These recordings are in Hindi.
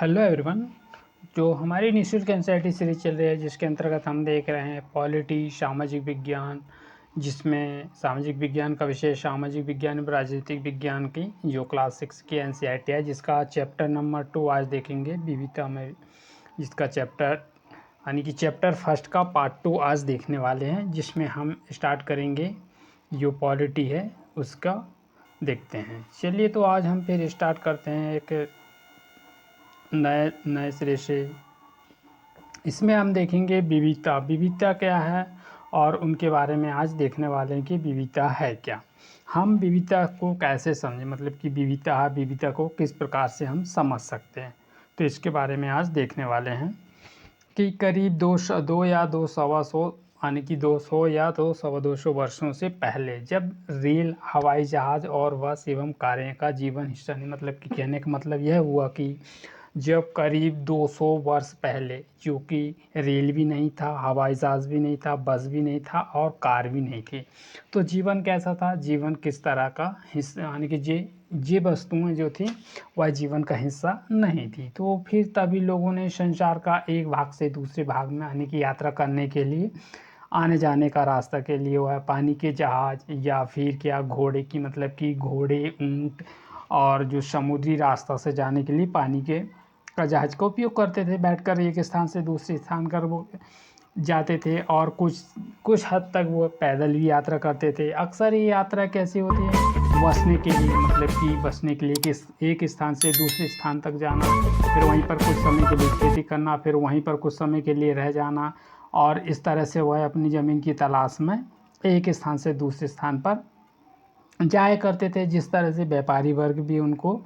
Hello everyone. जो हमारी निःशुल्क एनसीईआरटी सीरीज चल रही है, जिसके अंतर्गत हम देख रहे हैं पॉलिटी सामाजिक विज्ञान, जिसमें सामाजिक विज्ञान का विषय सामाजिक विज्ञान व राजनीतिक विज्ञान की जो क्लास 6 की एनसीईआरटी है, जिसका चैप्टर नंबर 2 आज देखेंगे विविधता में। जिसका चैप्टर यानी कि चैप्टर फर्स्ट का पार्ट 2 आज देखने वाले हैं, जिसमें हम स्टार्ट करेंगे जो पॉलिटी है उसका देखते हैं। चलिए तो आज हम फिर स्टार्ट करते हैं एक नए सिरे से। इसमें हम देखेंगे विविधता क्या है और उनके बारे में आज देखने वाले हैं कि विविधता है क्या। हम विविधता को कैसे समझें, मतलब कि विविधता को किस प्रकार से हम समझ सकते हैं, तो इसके बारे में आज देखने वाले हैं कि करीब दो या दो सवा सौ यानी कि 200 या तो 200 वर्षों से पहले, जब रेल, हवाई जहाज़ और बस एवं कारें का जीवन हिस्सा नहीं, मतलब कि कहने का मतलब यह हुआ कि जब करीब 200 वर्ष पहले, जो कि रेल भी नहीं था, हवाई जहाज़ भी नहीं था, बस भी नहीं था और कार भी नहीं थी, तो जीवन कैसा था, जीवन किस तरह का हिस्सा, यानी कि ये वस्तुएं जो थी वह जीवन का हिस्सा नहीं थी। तो फिर तभी लोगों ने संसार का एक भाग से दूसरे भाग में आने की यात्रा करने के लिए, आने जाने का रास्ता के लिए वह पानी के जहाज़ या फिर क्या घोड़े की, मतलब कि घोड़े, ऊँट और जो समुद्री रास्ता से जाने के लिए पानी के का जहाज़ का उपयोग करते थे। बैठकर एक स्थान से दूसरे स्थान कर वो जाते थे और कुछ हद तक वो पैदल भी यात्रा करते थे। अक्सर ये यात्रा कैसी होती है, बसने के लिए, मतलब कि बसने के लिए किस एक स्थान से दूसरे स्थान तक जाना, फिर वहीं पर कुछ समय के लिए खेती करना, फिर वहीं पर कुछ समय के लिए रह जाना, और इस तरह से वह अपनी ज़मीन की तलाश में एक स्थान से दूसरे स्थान पर जाया करते थे। जिस तरह से व्यापारी वर्ग भी उनको,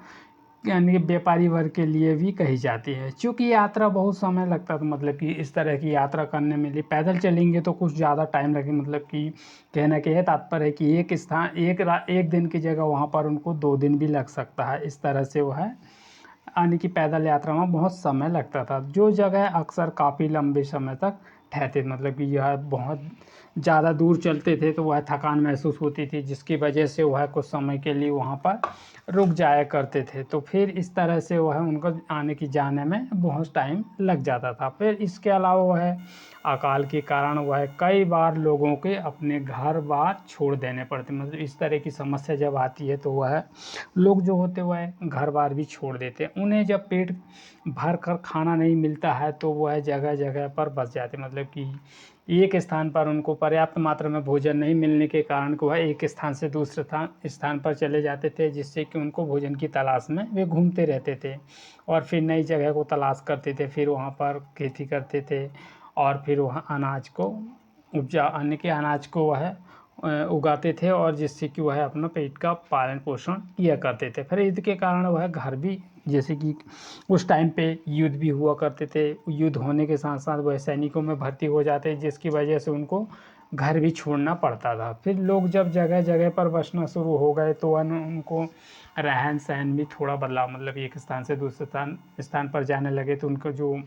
यानी कि व्यापारी वर्ग के लिए भी कही जाती है। चूँकि यात्रा बहुत समय लगता था, मतलब कि इस तरह की यात्रा करने में लिए पैदल चलेंगे तो कुछ ज़्यादा टाइम लगे, मतलब कि कहने का यह तात्पर्य है कि एक दिन की जगह वहाँ पर उनको 2 दिन भी लग सकता है। इस तरह से वह यानी कि पैदल यात्रा में बहुत समय लगता था। जो जगह अक्सर काफ़ी लंबे समय तक ठहरते, मतलब कि यह बहुत ज़्यादा दूर चलते थे तो वह थकान महसूस होती थी, जिसकी वजह से वह कुछ समय के लिए वहाँ पर रुक जाया करते थे। तो फिर इस तरह से वह उनको आने की जाने में बहुत टाइम लग जाता था। फिर इसके अलावा वह अकाल के कारण वह कई बार लोगों के अपने घर बार छोड़ देने पड़ते, मतलब इस तरह की समस्या जब आती है तो वह लोग जो होते वह घर बार भी छोड़ देते। उन्हें जब पेट भर कर खाना नहीं मिलता है तो वह जगह जगह पर बस जाते, मतलब कि एक स्थान पर उनको पर्याप्त मात्रा में भोजन नहीं मिलने के कारण वह एक स्थान से दूसरे स्थान पर चले जाते थे, जिससे कि उनको भोजन की तलाश में वे घूमते रहते थे और फिर नई जगह को तलाश करते थे, फिर वहाँ पर खेती करते थे और फिर वहाँ अनाज को अनाज को वह उगाते थे, और जिससे कि वह अपना पेट का पालन पोषण किया करते थे। फिर युद्ध के कारण वह घर भी, जैसे कि उस टाइम पे युद्ध भी हुआ करते थे, युद्ध होने के साथ साथ वह सैनिकों में भर्ती हो जाते, जिसकी वजह से उनको घर भी छोड़ना पड़ता था। फिर लोग जब जगह जगह पर बसना शुरू हो गए तो उनको रहन सहन भी थोड़ा बदलाव, मतलब एक स्थान से दूसरे स्थान पर जाने लगे तो उनको जो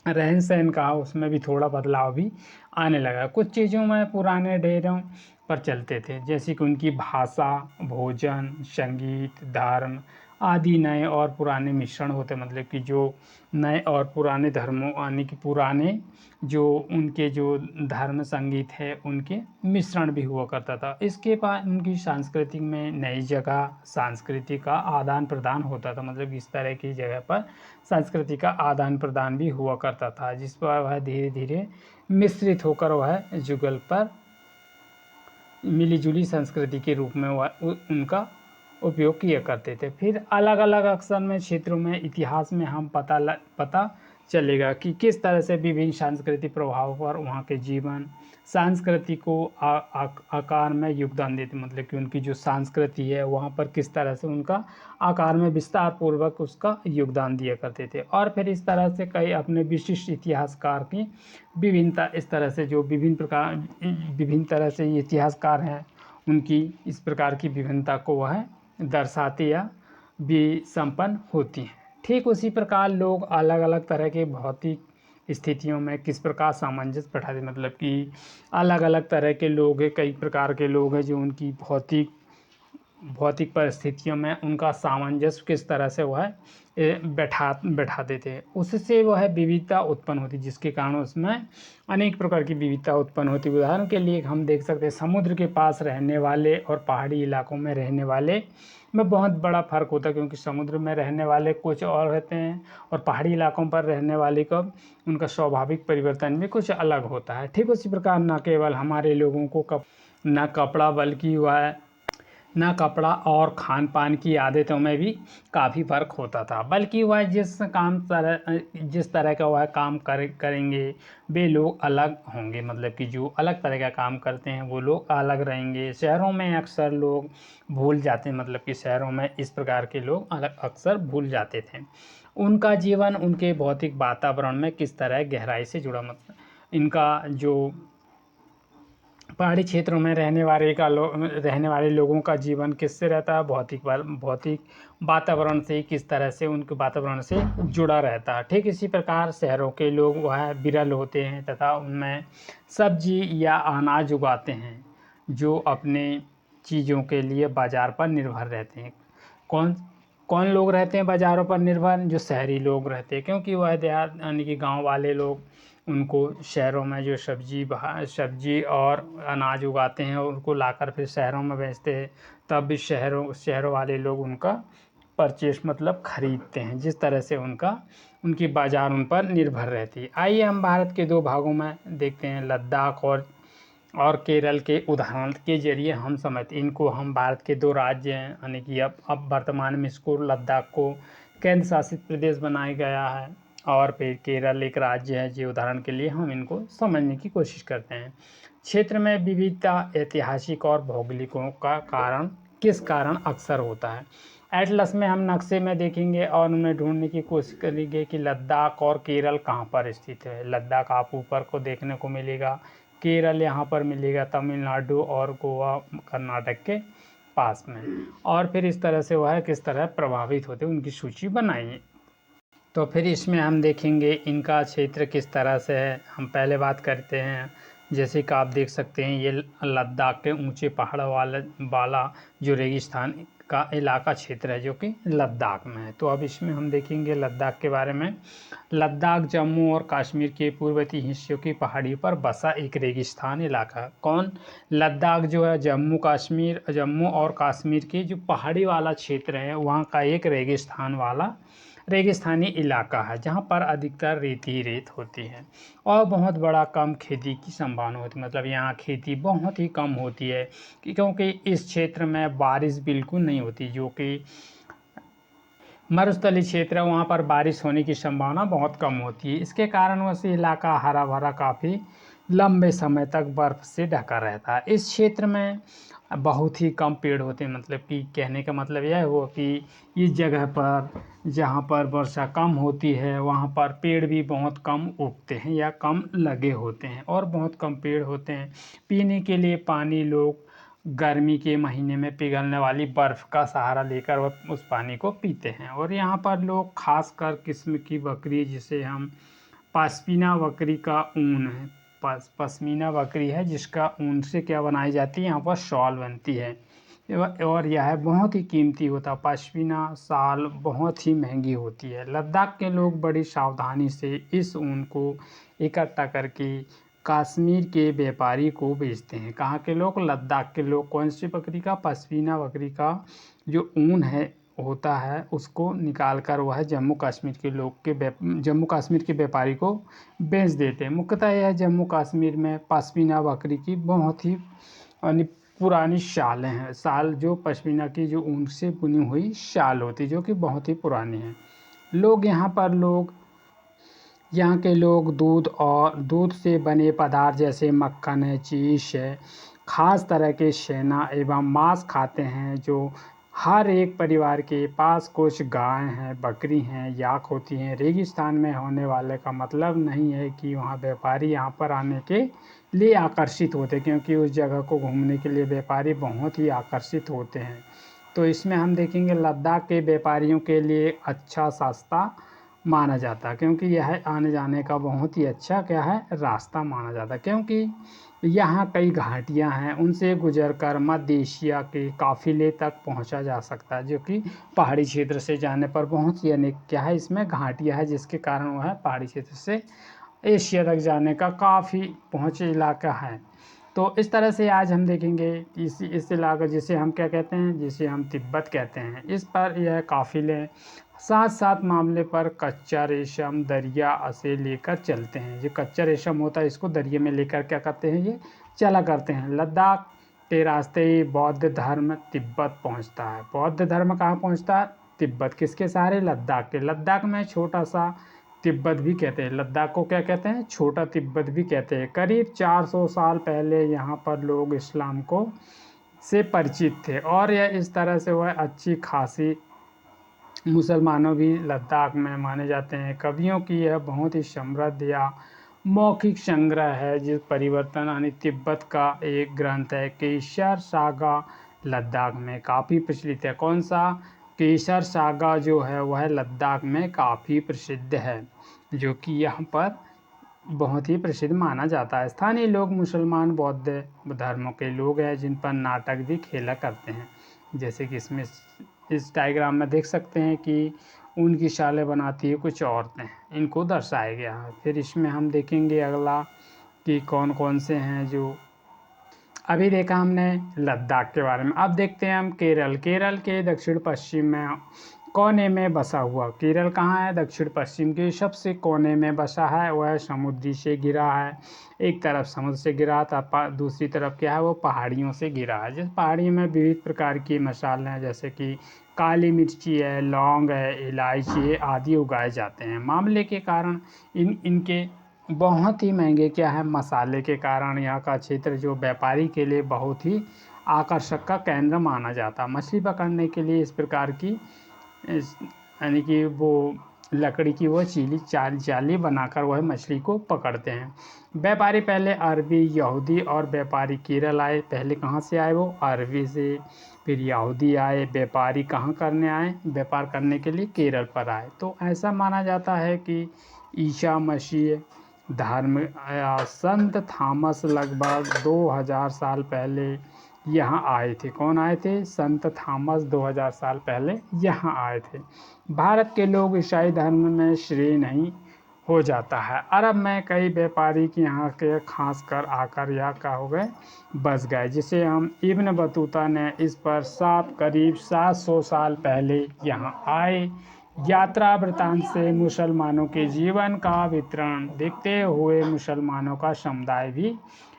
रहन सहन का उसमें भी थोड़ा बदलाव भी आने लगा। कुछ चीज़ों में पुराने डेरों पर चलते थे, जैसे कि उनकी भाषा, भोजन, संगीत, धर्म आदि नए और पुराने मिश्रण होते, मतलब कि जो नए और पुराने धर्मों, यानी कि पुराने जो उनके जो धर्म संगीत है उनके मिश्रण भी हुआ करता था। इसके बाद उनकी सांस्कृतिक में नई जगह संस्कृति का आदान प्रदान होता था, मतलब इस तरह की जगह पर संस्कृति का आदान प्रदान भी हुआ करता था, जिस पर वह धीरे धीरे मिश्रित होकर वह जुगल पर मिलीजुली संस्कृति के रूप में वह उनका उपयोग किया करते थे। फिर अलग अलग अक्सर में क्षेत्रों में इतिहास में हम पता चलेगा कि किस तरह से विभिन्न सांस्कृतिक प्रभाव पर वहाँ के जीवन संस्कृति को आकार में योगदान देते, मतलब कि उनकी जो संस्कृति है वहाँ पर किस तरह से उनका आकार में विस्तार पूर्वक उसका योगदान दिया करते थे। और फिर इस तरह से कई अपने विशिष्ट इतिहासकार की विभिन्नता, इस तरह से जो विभिन्न तरह से ये इतिहासकार हैं उनकी इस प्रकार की विभिन्नता को वह दर्शाती या भी संपन्न होती हैं। ठीक उसी प्रकार लोग अलग अलग तरह के भौतिक स्थितियों में किस प्रकार सामंजस्य बैठाते, मतलब कि अलग अलग तरह के लोग हैं, कई प्रकार के लोग हैं जो उनकी भौतिक भौतिक परिस्थितियों में उनका सामंजस्य किस तरह से वह बैठा देते हैं, उससे वह विविधता उत्पन्न होती, जिसके कारण उसमें अनेक प्रकार की विविधता उत्पन्न होती। उदाहरण के लिए हम देख सकते हैं समुद्र के पास रहने वाले और पहाड़ी इलाकों में रहने वाले में बहुत बड़ा फ़र्क होता है, क्योंकि समुद्र में रहने वाले कुछ और रहते हैं और पहाड़ी इलाकों पर रहने वाले का उनका स्वाभाविक परिवर्तन भी कुछ अलग होता है। ठीक उसी प्रकार न केवल हमारे लोगों को न कपड़ा बल्कि वह ना कपड़ा और खान पान की आदतों में भी काफ़ी फ़र्क होता था, बल्कि वह जिस तरह का वह काम करेंगे वे लोग अलग होंगे। मतलब कि जो अलग तरह का काम करते हैं वो लोग अलग रहेंगे। शहरों में अक्सर लोग भूल जाते हैं, मतलब कि शहरों में इस प्रकार के लोग अक्सर भूल जाते थे उनका जीवन उनके भौतिक वातावरण में किस तरह गहराई से जुड़ा। मतलब इनका जो पहाड़ी क्षेत्रों में रहने वाले लोगों का जीवन किससे रहता है, भौतिक वातावरण से, किस तरह से उनके वातावरण से जुड़ा रहता है। ठीक इसी प्रकार शहरों के लोग वह विरल होते हैं तथा उनमें सब्जी या अनाज उगाते हैं जो अपने चीज़ों के लिए बाज़ार पर निर्भर रहते हैं। कौन कौन लोग रहते हैं बाज़ारों पर निर्भर? जो शहरी लोग रहते हैं, क्योंकि वह देहात यानी कि गाँव वाले लोग उनको शहरों में जो सब्जी और अनाज उगाते हैं और उनको लाकर फिर शहरों में बेचते हैं, तब भी शहरों वाले लोग उनका परचेस मतलब ख़रीदते हैं, जिस तरह से उनकी बाज़ार उन पर निर्भर रहती है। आइए हम भारत के दो भागों में देखते हैं, लद्दाख और केरल के उदाहरण के ज़रिए हम समझते इनको। हम भारत के दो राज्य हैं, यानी कि अब वर्तमान में इसको लद्दाख को केंद्र शासित प्रदेश बनाया गया है और फिर केरल एक राज्य है। जो उदाहरण के लिए हम इनको समझने की कोशिश करते हैं। क्षेत्र में विविधता ऐतिहासिक और भौगोलिकों का किस कारण अक्सर होता है। एटलस में हम नक्शे में देखेंगे और उन्हें ढूंढने की कोशिश करेंगे कि लद्दाख और केरल कहाँ पर स्थित है। लद्दाख आप ऊपर को देखने को मिलेगा, केरल यहाँ पर मिलेगा, तमिलनाडु और गोवा कर्नाटक के पास में। और फिर इस तरह से वह किस तरह प्रभावित होते हैं उनकी सूची बनाइए। तो फिर इसमें हम देखेंगे इनका क्षेत्र किस तरह से है। हम पहले बात करते हैं, जैसे कि आप देख सकते हैं ये लद्दाख के ऊंचे पहाड़ वाला जो रेगिस्तान का इलाका क्षेत्र है जो कि लद्दाख में है। तो अब इसमें हम देखेंगे लद्दाख के बारे में। लद्दाख जम्मू और कश्मीर के पूर्ववर्ती हिस्सों की पहाड़ी पर बसा एक रेगिस्तान इलाका है। कौन? लद्दाख जो है जम्मू और कश्मीर की जो पहाड़ी वाला क्षेत्र है वहाँ का एक रेगिस्तानी इलाका है, जहाँ पर अधिकतर रेत ही रेत होती है और बहुत बड़ा कम खेती की संभावना होती है। मतलब यहाँ खेती बहुत ही कम होती है क्योंकि इस क्षेत्र में बारिश बिल्कुल नहीं होती, जो कि मरुस्थलीय क्षेत्र है, वहाँ पर बारिश होने की संभावना बहुत कम होती है। इसके कारण वह इलाका हरा भरा काफ़ी लंबे समय तक बर्फ़ से ढका रहता है। इस क्षेत्र में बहुत ही कम पेड़ होते हैं। मतलब कि कहने का मतलब यह हुआ कि इस जगह पर जहाँ पर वर्षा कम होती है वहाँ पर पेड़ भी बहुत कम उगते हैं या कम लगे होते हैं और बहुत कम पेड़ होते हैं। पीने के लिए पानी लोग गर्मी के महीने में पिघलने वाली बर्फ़ का सहारा लेकर वह उस पानी को पीते हैं। और यहाँ पर लोग खासकर किस्म की बकरी, जिसे हम पश्मीना बकरी का ऊन है, पश्मीना बकरी है जिसका ऊन से क्या बनाई जाती है, यहाँ पर शॉल बनती है और यह बहुत ही कीमती होता है। पश्मीना शाल बहुत ही महंगी होती है। लद्दाख के लोग बड़ी सावधानी से इस ऊन को इकट्ठा करके कश्मीर के व्यापारी को बेचते हैं। कहाँ के लोग? लद्दाख के लोग। कौन सी बकरी का? पश्मीना बकरी का जो ऊन है होता है उसको निकाल कर वह जम्मू कश्मीर के व्यापारी को बेच देते हैं। मुख्यतः यह जम्मू कश्मीर में पश्मीना बकरी की बहुत ही पुरानी शालें हैं। शाल जो पश्मीना की जो ऊन से बुनी हुई शाल होती है जो कि बहुत ही पुरानी है। यहाँ के लोग दूध से बने पदार्थ जैसे मक्खन है, चीज़ है, खास तरह के छेना एवं मांस खाते हैं। जो हर एक परिवार के पास कुछ गाय हैं, बकरी हैं, याक होती हैं। रेगिस्तान में होने वाले का मतलब नहीं है कि वहाँ व्यापारी यहाँ पर आने के लिए आकर्षित होते, क्योंकि उस जगह को घूमने के लिए व्यापारी बहुत ही आकर्षित होते हैं। तो इसमें हम देखेंगे लद्दाख के व्यापारियों के लिए अच्छा, सस्ता माना जाता है, क्योंकि यह आने जाने का बहुत ही अच्छा क्या है रास्ता माना जाता है, क्योंकि यहाँ कई घाटियाँ हैं, उनसे गुजरकर मध्य एशिया के काफ़िले तक पहुँचा जा सकता है, जो कि पहाड़ी क्षेत्र से जाने पर बहुत ही अनेक क्या है इसमें घाटियाँ है, जिसके कारण वह पहाड़ी क्षेत्र से एशिया तक जाने का काफ़ी पहुँच इलाका है। तो इस तरह से आज हम देखेंगे इस इलाका जिसे हम क्या कहते हैं, जिसे हम तिब्बत कहते हैं, इस पर यह काफ़िले साथ साथ मामले पर कच्चा रेशम दरिया से लेकर चलते हैं। ये कच्चा रेशम होता है, इसको दरिया में लेकर क्या करते हैं, ये चला करते हैं। लद्दाख के रास्ते ही बौद्ध धर्म तिब्बत पहुंचता है। बौद्ध धर्म कहाँ पहुंचता है, तिब्बत। किसके सहारे, लद्दाख के। लद्दाख में छोटा सा तिब्बत भी कहते हैं, लद्दाख को क्या कहते हैं, छोटा तिब्बत भी कहते हैं। करीब 400 साल पहले यहाँ पर लोग इस्लाम को से परिचित थे, और यह इस तरह से वह अच्छी खासी मुसलमानों भी लद्दाख में माने जाते हैं। कवियों की यह बहुत ही समृद्ध या मौखिक संग्रह है, जिस परिवर्तन यानी तिब्बत का एक ग्रंथ है। केसर सागा लद्दाख में काफ़ी प्रचलित है। कौन सा, केसर सागा जो है वह लद्दाख में काफ़ी प्रसिद्ध है, जो कि यहाँ पर बहुत ही प्रसिद्ध माना जाता है। स्थानीय लोग मुसलमान बौद्ध धर्मों के लोग हैं, जिन पर नाटक भी खेला करते हैं। जैसे कि इसमें इस डायग्राम में देख सकते हैं कि उनकी शालें बनाती है कुछ औरतें, इनको दर्शाया गया है। फिर इसमें हम देखेंगे अगला कि कौन कौन से हैं जो अभी देखा हमने लद्दाख के बारे में। अब देखते हैं हम केरल। केरल के दक्षिण पश्चिम में कोने में बसा हुआ, केरल कहाँ है, दक्षिण पश्चिम के सबसे कोने में बसा है। वह समुद्री से घिरा है, एक तरफ समुद्र से घिरा था, दूसरी तरफ क्या है वो पहाड़ियों से घिरा है। जिस पहाड़ी में विविध प्रकार की मसाले हैं, जैसे कि काली मिर्ची है, लौंग है, इलायची है आदि उगाए जाते हैं। मामले के कारण इनके बहुत ही महंगे क्या है मसाले के कारण यहाँ का क्षेत्र जो व्यापारी के लिए बहुत ही आकर्षक का केंद्र माना जाता है। मछली पकड़ने के लिए इस प्रकार की यानी कि वो लकड़ी की वो जाली बनाकर वह मछली को पकड़ते हैं। व्यापारी पहले अरबी, यहूदी और व्यापारी केरल आए। पहले कहाँ से आए, वो अरबी से, फिर यहूदी आए। व्यापारी कहाँ करने आए, व्यापार करने के लिए केरल पर आए। तो ऐसा माना जाता है कि ईसा मसीह धर्म संत थॉमस लगभग 2000 साल पहले यहाँ आए थे। कौन आए थे, संत थॉमस 2000 साल पहले यहाँ आए थे। भारत के लोग ईसाई धर्म में श्रेय नहीं हो जाता है। अरब में कई व्यापारी के यहाँ के खास कर आकर या क्या हो गए, बस गए, जिसे हम इब्न बतूता ने इस पर करीब 700 साल पहले यहाँ आए। यात्रा वृतांत से मुसलमानों के जीवन का वितरण देखते हुए मुसलमानों का समुदाय भी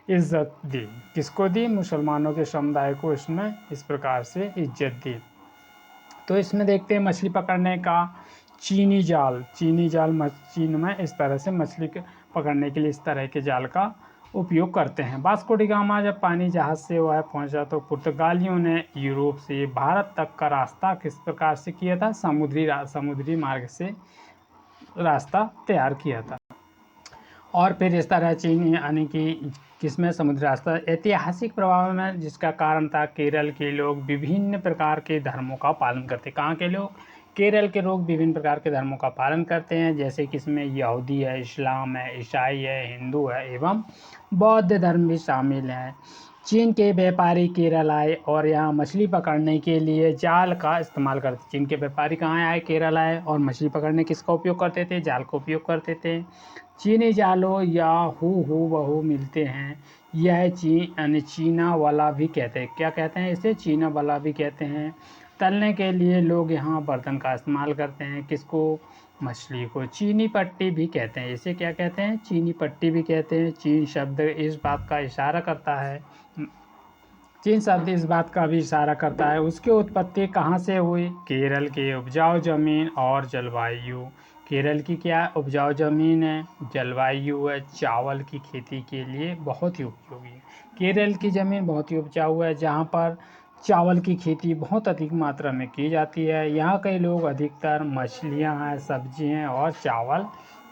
इज्जत दी। किसको दी, मुसलमानों के समुदाय को इसमें इस प्रकार से इज्जत दी। तो इसमें देखते हैं मछली पकड़ने का चीनी जाल चीन में इस तरह से मछली पकड़ने के लिए इस तरह के जाल का उपयोग करते हैं। वास्को डी गामा जब पानी जहाज से वह पहुंचा तो पुर्तगालियों ने यूरोप से भारत तक का रास्ता किस प्रकार से किया था, समुद्री मार्ग से रास्ता तैयार किया था। और फिर इस तरह चीन यानी कि किसमें समुद्री रास्ता ऐतिहासिक प्रभाव में, जिसका कारण था केरल के लोग विभिन्न प्रकार के धर्मों का पालन करते। कहाँ के लोग, केरल के लोग विभिन्न प्रकार के धर्मों का पालन करते हैं, जैसे कि इसमें यहूदी है, इस्लाम है, ईसाई है, हिंदू है एवं बौद्ध धर्म भी शामिल हैं। चीन के व्यापारी केरल आए और यहाँ मछली पकड़ने के लिए जाल का इस्तेमाल करते। चीन के व्यापारी कहाँ आए, केरल आए, और मछली पकड़ने किसका उपयोग करते थे, जाल का उपयोग करते थे। चीनी जालों या हूबहू मिलते हैं। यह चीना वाला भी कहते हैं, क्या कहते हैं इसे, चीना वाला भी कहते हैं। तलने के लिए लोग यहाँ बर्तन का इस्तेमाल करते हैं, किसको, मछली को। चीनी पट्टी भी कहते हैं, इसे क्या कहते हैं, चीनी पट्टी भी कहते हैं। चीन शब्द इस बात का इशारा करता है, चीन शब्द इस बात का भी इशारा करता है उसकी उत्पत्ति कहाँ से हुई, केरल के उपजाऊ जमीन और जलवायु। केरल की क्या उपजाऊ ज़मीन है, जलवायु है, चावल की खेती के लिए बहुत ही उपयोगी है। केरल की ज़मीन बहुत ही उपजाऊ है, जहाँ पर चावल की खेती बहुत अधिक मात्रा में की जाती है। यहाँ के लोग अधिकतर मछलियाँ हैं, सब्जियाँ और चावल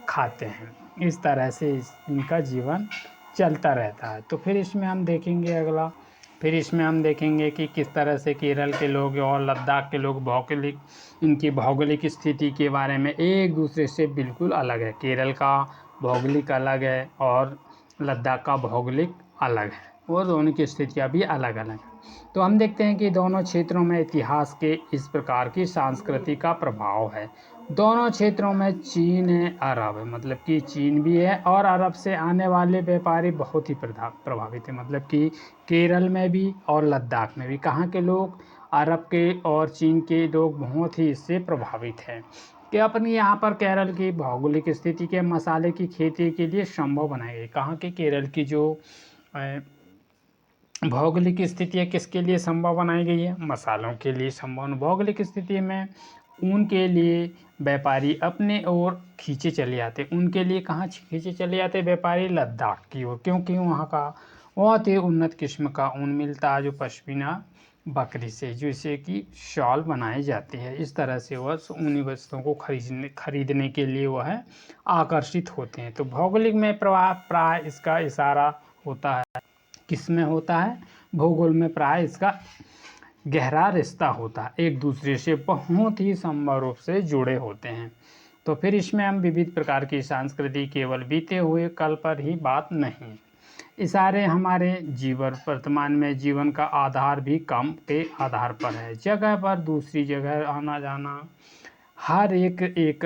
खाते हैं। इस तरह से इनका जीवन चलता रहता है। तो फिर इसमें हम देखेंगे अगला फिर इसमें हम देखेंगे कि किस तरह से केरल के लोग और लद्दाख के लोग इनकी भौगोलिक स्थिति के बारे में एक दूसरे से बिल्कुल अलग है। केरल का भौगोलिक अलग है और लद्दाख का भौगोलिक अलग है, और दोनों की स्थितियाँ भी अलग अलग हैं। तो हम देखते हैं कि दोनों क्षेत्रों में इतिहास के इस प्रकार की संस्कृति का प्रभाव है। दोनों क्षेत्रों में चीन है, अरब है, मतलब कि चीन भी है और अरब से आने वाले व्यापारी बहुत ही प्रभावित है। मतलब कि केरल में भी और लद्दाख में भी कहाँ के लोग, अरब के और चीन के लोग बहुत ही इससे प्रभावित हैं। कि अपनी यहाँ पर केरल की भौगोलिक स्थिति के मसाले की खेती के लिए संभव बनाई गई। कहाँ के केरल की जो भौगोलिक स्थिति है किसके लिए संभव बनाई गई है? मसालों के लिए संभव। भौगोलिक स्थिति में ऊन के लिए व्यापारी अपने ओर खींचे चले आते। उनके लिए कहाँ खींचे चले आते व्यापारी? लद्दाख की ओर, क्योंकि वहाँ का बहुत ही उन्नत किस्म का ऊन मिलता है, जो पश्मीना बकरी से, जिससे कि शॉल बनाई जाती है। इस तरह से वह ऊनी वस्तुओं को खरीदने के लिए वह आकर्षित होते हैं। तो भौगोलिक में प्रभाव प्राय इसका इशारा होता है, किस में होता है? भूगोल में प्राय इसका गहरा रिश्ता होता है, एक दूसरे से बहुत ही संभव रूप से जुड़े होते हैं। तो फिर इसमें हम विविध प्रकार की संस्कृति केवल बीते हुए कल पर ही बात नहीं, इशारे हमारे जीवन वर्तमान में जीवन का आधार भी कम के आधार पर है। जगह पर दूसरी जगह आना जाना, हर एक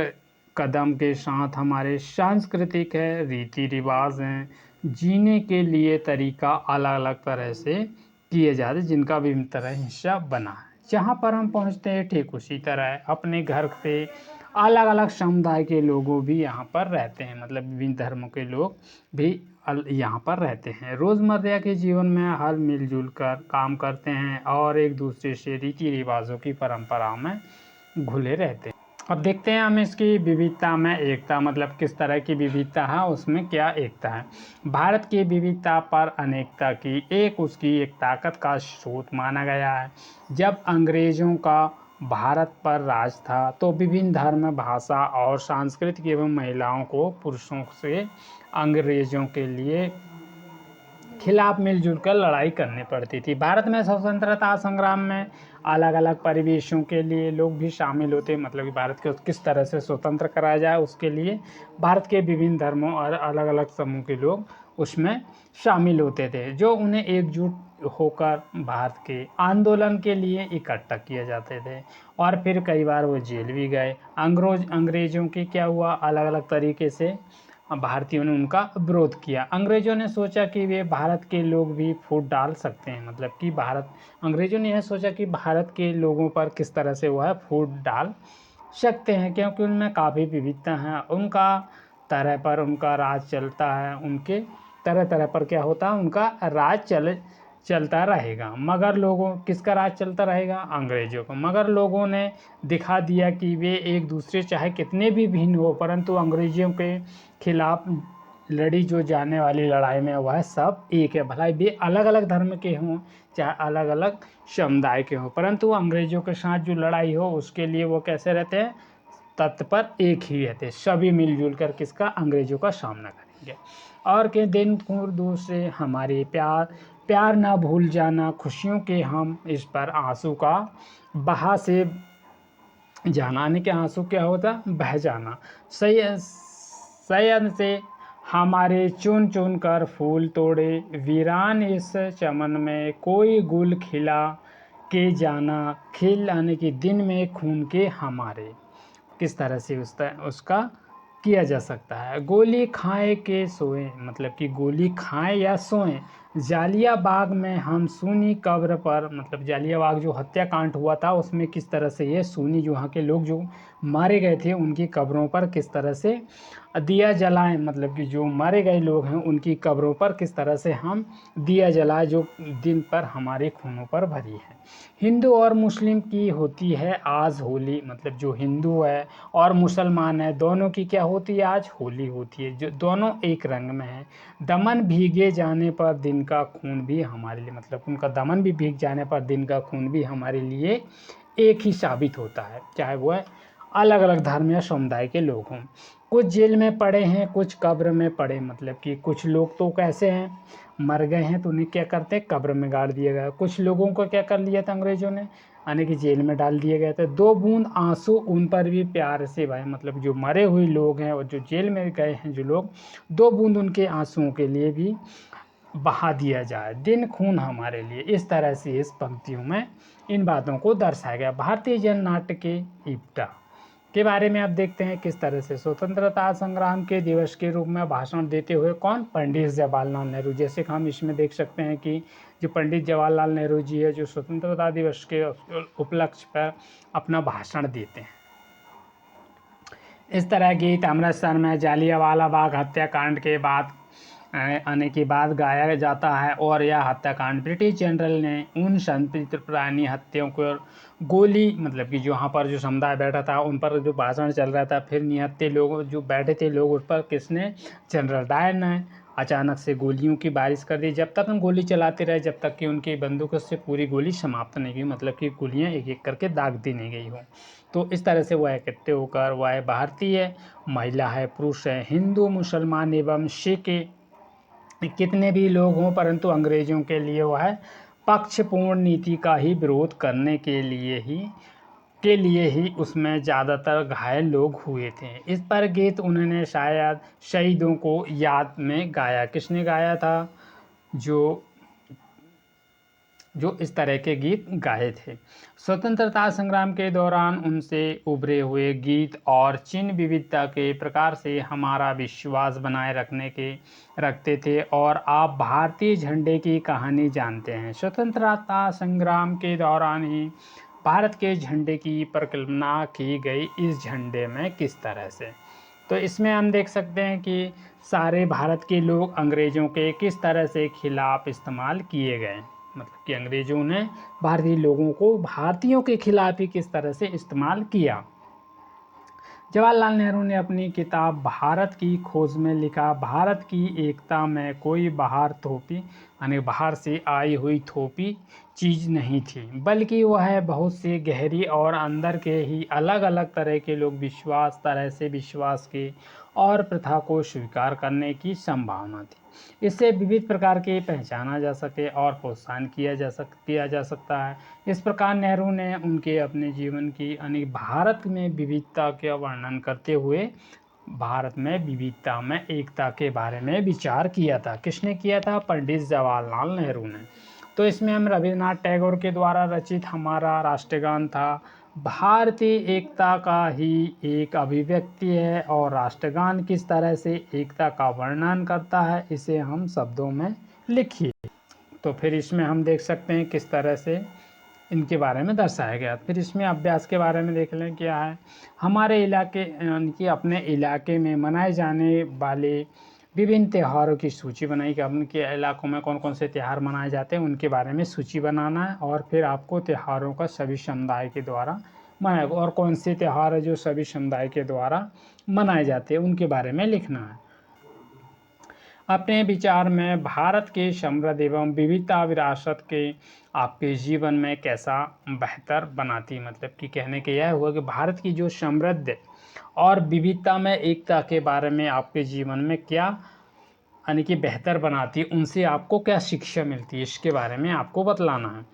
कदम के साथ हमारे सांस्कृतिक है, रीति रिवाज हैं, जीने के लिए तरीका अलग अलग तरह से किए जाते हैं, जिनका विभिन्न तरह हिस्सा बना है। जहाँ पर हम पहुँचते हैं ठीक उसी तरह अपने घर से अलग अलग समुदाय के लोगों भी यहाँ पर रहते हैं, मतलब विभिन्न धर्मों के लोग भी यहाँ पर रहते हैं। रोज़मर्रा के जीवन में हर मिलजुल कर काम करते हैं और एक दूसरे से रीति रिवाजों की परंपराओं में घुले रहते हैं। अब देखते हैं हम इसकी विविधता में एकता, मतलब किस तरह की विविधता है, उसमें क्या एकता है। भारत की विविधता पर अनेकता की उसकी एक ताकत का स्रोत माना गया है। जब अंग्रेज़ों का भारत पर राज था तो विभिन्न धर्म, भाषा और सांस्कृतिक एवं महिलाओं को पुरुषों से अंग्रेज़ों के लिए खिलाफ मिलजुल कर लड़ाई करनी पड़ती थी। भारत में स्वतंत्रता संग्राम में अलग अलग परिवेशों के लिए लोग भी शामिल होते, मतलब कि भारत को किस तरह से स्वतंत्र कराया जाए उसके लिए भारत के विभिन्न धर्मों और अलग अलग समूह के लोग उसमें शामिल होते थे, जो उन्हें एकजुट होकर भारत के आंदोलन के लिए इकट्ठा किए जाते थे। और फिर कई बार वो जेल भी गए। अंग्रेज़ों के क्या हुआ, अलग अलग तरीके से भारतीयों ने उनका विरोध किया। अंग्रेज़ों ने सोचा कि वे भारत के लोग भी फूट डाल सकते हैं, मतलब कि अंग्रेज़ों ने यह सोचा कि भारत के लोगों पर किस तरह से वह फूट डाल सकते हैं, क्योंकि उनमें काफ़ी विविधता है, उनका तरह पर उनका राज चलता है, उनके तरह तरह पर क्या होता है, उनका राज चलता रहेगा। मगर लोगों किसका राज चलता रहेगा? अंग्रेज़ों को। मगर लोगों ने दिखा दिया कि वे एक दूसरे चाहे कितने भी भिन्न हो, परंतु अंग्रेज़ों के खिलाफ लड़ी जो जाने वाली लड़ाई में वह सब एक है। भला वे अलग अलग धर्म के हों, चाहे अलग अलग समुदाय के हों, परंतु अंग्रेज़ों के साथ जो लड़ाई हो उसके लिए वो कैसे रहते हैं? तत्पर एक ही रहते, सभी मिलजुल कर किसका? अंग्रेज़ों का सामना करेंगे। और के दिन दूर से हमारे प्यार ना भूल जाना, खुशियों के हम इस पर आंसू का बहा से जाना, यानी कि आंसू क्या होता? बह जाना। सयन से हमारे चुन चुन कर फूल तोड़े, वीरान इस चमन में कोई गुल खिला के जाना, खिल आने के दिन में खून के हमारे। किस तरह से उसका किया जा सकता है? गोली खाए के सोए, मतलब कि गोली खाएं या सोएं, जालिया बाग में हम सूनी कब्र पर, मतलब जालिया बाग जो हत्याकांड हुआ था उसमें किस तरह से ये सूनी जो वहाँ के लोग जो मारे गए थे उनकी कब्रों पर किस तरह से दिया जलाएं, मतलब कि जो मारे गए लोग हैं उनकी कब्रों पर किस तरह से हम दिया जलाएं, जो दिन पर हमारे खूनों पर भरी है। हिंदू और मुस्लिम की होती है आज होली, मतलब जो हिंदू है और मुसलमान है दोनों की क्या होती है? आज होली होती है, जो दोनों एक रंग में है। दमन भीगे जाने पर दिन का खून भी हमारे लिए, मतलब उनका दमन भी भीग जाने पर दिन का खून भी हमारे लिए एक ही साबित होता है, चाहे वह अलग अलग धर्म या समुदाय के लोग हों। कुछ जेल में पड़े हैं, कुछ कब्र में पड़े, मतलब कि कुछ लोग तो कैसे हैं, मर गए हैं तो उन्हें क्या करते हैं, कब्र में गाड़ दिया गया। कुछ लोगों को क्या कर लिया था अंग्रेज़ों ने, यानी कि जेल में डाल दिए गए थे। 2 बूंद आंसू उन पर भी प्यार से बहे, मतलब जो मरे हुए लोग हैं और जो जेल में गए हैं जो लोग, 2 बूंद उनके आंसुओं के लिए भी बहा दिया जाए, दिन खून हमारे लिए। इस तरह से इस पंक्तियों में इन बातों को दर्शाया गया। भारतीय जन नाट्य के इप्टा के बारे में आप देखते हैं किस तरह से स्वतंत्रता संग्राम के दिवस के रूप में भाषण देते हुए कौन, पंडित जवाहरलाल नेहरू। जैसे कि हम इसमें देख सकते हैं कि जो पंडित जवाहरलाल नेहरू जी है, जो स्वतंत्रता दिवस के उपलक्ष्य पर अपना भाषण देते हैं। इस तरह गीत अमृतसर में जालियांवाला बाग हत्याकांड के बाद आने के बाद गाया जाता है, और यह हत्याकांड ब्रिटिश जनरल ने उन शांतिप्रिय प्राणी हत्याओं को गोली, मतलब कि जो वहाँ पर जो समुदाय बैठा था उन पर जो भाषण चल रहा था, फिर निहत्थे लोग जो बैठे थे लोग उस पर किसने, जनरल डायर ने अचानक से गोलियों की बारिश कर दी। जब तक हम गोली चलाते रहे, जब तक कि उनकी बंदूकों से पूरी गोली समाप्त नहीं हुई, मतलब कि गोलियाँ एक एक करके दाग दी नहीं गई हों। तो इस तरह से वह इकट्ठे होकर, वह भारतीय महिला है, पुरुष है, हिंदू, मुसलमान एवं सिख कितने भी लोग हों, परंतु अंग्रेज़ों के लिए वह पक्षपूर्ण नीति का ही विरोध करने के लिए ही उसमें ज़्यादातर घायल लोग हुए थे। इस पर गीत उन्होंने शायद शहीदों को याद में गाया। किसने गाया था, जो इस तरह के गीत गाए थे। स्वतंत्रता संग्राम के दौरान उनसे उभरे हुए गीत और चिन्ह विविधता के प्रकार से हमारा विश्वास बनाए रखते थे। और आप भारतीय झंडे की कहानी जानते हैं। स्वतंत्रता संग्राम के दौरान ही भारत के झंडे की परिकल्पना की गई। इस झंडे में किस तरह से, तो इसमें हम देख सकते हैं कि सारे भारत के लोग अंग्रेज़ों के किस तरह से खिलाफ इस्तेमाल किए गए, मतलब कि अंग्रेज़ों ने भारतीय लोगों को भारतीयों के खिलाफ ही किस तरह से इस्तेमाल किया। जवाहरलाल नेहरू ने अपनी किताब भारत की खोज में लिखा, भारत की एकता में कोई बाहर थोपी, यानी बाहर से आई हुई थोपी चीज़ नहीं थी, बल्कि वह बहुत से गहरी और अंदर के ही अलग अलग तरह के लोग विश्वास के और प्रथा को स्वीकार करने की संभावना थी। इससे विविध प्रकार के पहचाना जा सके और प्रोत्साहन किया जा सकता है। इस प्रकार नेहरू ने उनके अपने जीवन की यानी भारत में विविधता का वर्णन करते हुए भारत में विविधता में एकता के बारे में विचार किया था। किसने किया था, पंडित जवाहरलाल नेहरू ने। तो इसमें हम रविन्द्रनाथ टैगोर के द्वारा रचित हमारा राष्ट्रगान था, भारतीय एकता का ही एक अभिव्यक्ति है। और राष्ट्रगान किस तरह से एकता का वर्णन करता है, इसे हम शब्दों में लिखिए। तो फिर इसमें हम देख सकते हैं किस तरह से इनके बारे में दर्शाया गया। फिर इसमें अभ्यास के बारे में देख लें क्या है। हमारे इलाके यानी कि अपने इलाके में मनाए जाने वाले विभिन्न त्योहारों की सूची बनाई कि उनके इलाकों में कौन कौन से त्यौहार मनाए जाते हैं, उनके बारे में सूची बनाना है। और फिर आपको त्योहारों का सभी समुदाय के द्वारा मनाया, और कौन से त्यौहार है जो सभी समुदाय के द्वारा मनाए जाते हैं उनके बारे में लिखना है। अपने विचार में भारत के समृद्ध एवं विविधता विरासत के आपके जीवन में कैसा बेहतर बनाती, मतलब कि कहने के यह हुआ कि भारत की जो समृद्ध और विविधता में एकता के बारे में आपके जीवन में क्या यानी कि बेहतर बनाती, उनसे आपको क्या शिक्षा मिलती है, इसके बारे में आपको बतलाना है।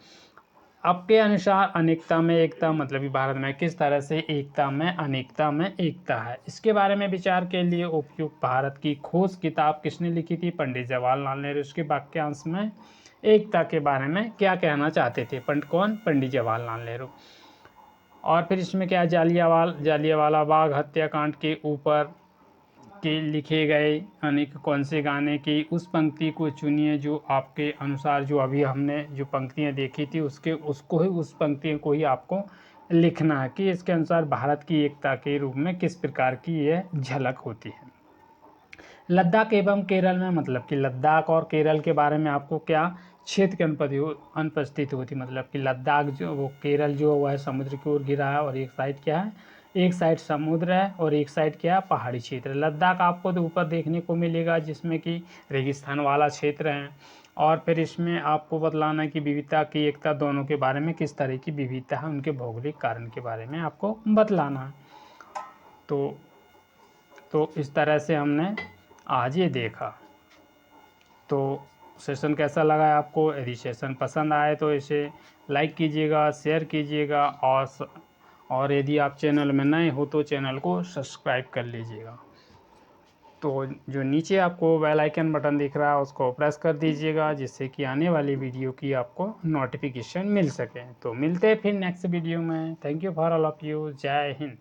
आपके अनुसार अनेकता में एकता, मतलब कि भारत में किस तरह से एकता में अनेकता में एकता है, इसके बारे में विचार के लिए उपयुक्त भारत की खोज किताब किसने लिखी थी, पंडित जवाहरलाल नेहरू। इसके वाक्यांश में एकता के बारे में क्या कहना चाहते थे, पंडित जवाहरलाल नेहरू। और फिर इसमें क्या, जालियांवाला बाग हत्याकांड के ऊपर के लिखे गए यानी कि कौन से गाने की उस पंक्ति को चुनिए जो आपके अनुसार, जो अभी हमने जो पंक्तियाँ देखी थी उस पंक्ति को ही आपको लिखना है कि इसके अनुसार भारत की एकता के रूप में किस प्रकार की यह झलक होती है। लद्दाख एवं केरल में, मतलब कि लद्दाख और केरल के बारे में आपको क्या क्षेत्र की अनुपस्थित होती, मतलब कि लद्दाख जो वो केरल जो वह समुद्र की ओर घिरा है, और एक साइड क्या है, एक साइड समुद्र है और एक साइड क्या है, पहाड़ी क्षेत्र। लद्दाख आपको तो ऊपर देखने को मिलेगा जिसमें कि रेगिस्तान वाला क्षेत्र है। और फिर इसमें आपको बतलाना है कि विविधता की एकता दोनों के बारे में किस तरह की विविधता है, उनके भौगोलिक कारण के बारे में आपको बतलाना है। तो इस तरह से हमने आज ये देखा। तो सेशन कैसा लगा है आपको? यदि सेशन पसंद आए तो इसे लाइक कीजिएगा, शेयर कीजिएगा, और यदि आप चैनल में नए हो तो चैनल को सब्सक्राइब कर लीजिएगा। तो जो नीचे आपको बेल आइकन बटन दिख रहा है उसको प्रेस कर दीजिएगा, जिससे कि आने वाली वीडियो की आपको नोटिफिकेशन मिल सके। तो मिलते हैं फिर नेक्स्ट वीडियो में। Thank you for all of you. जय हिंद।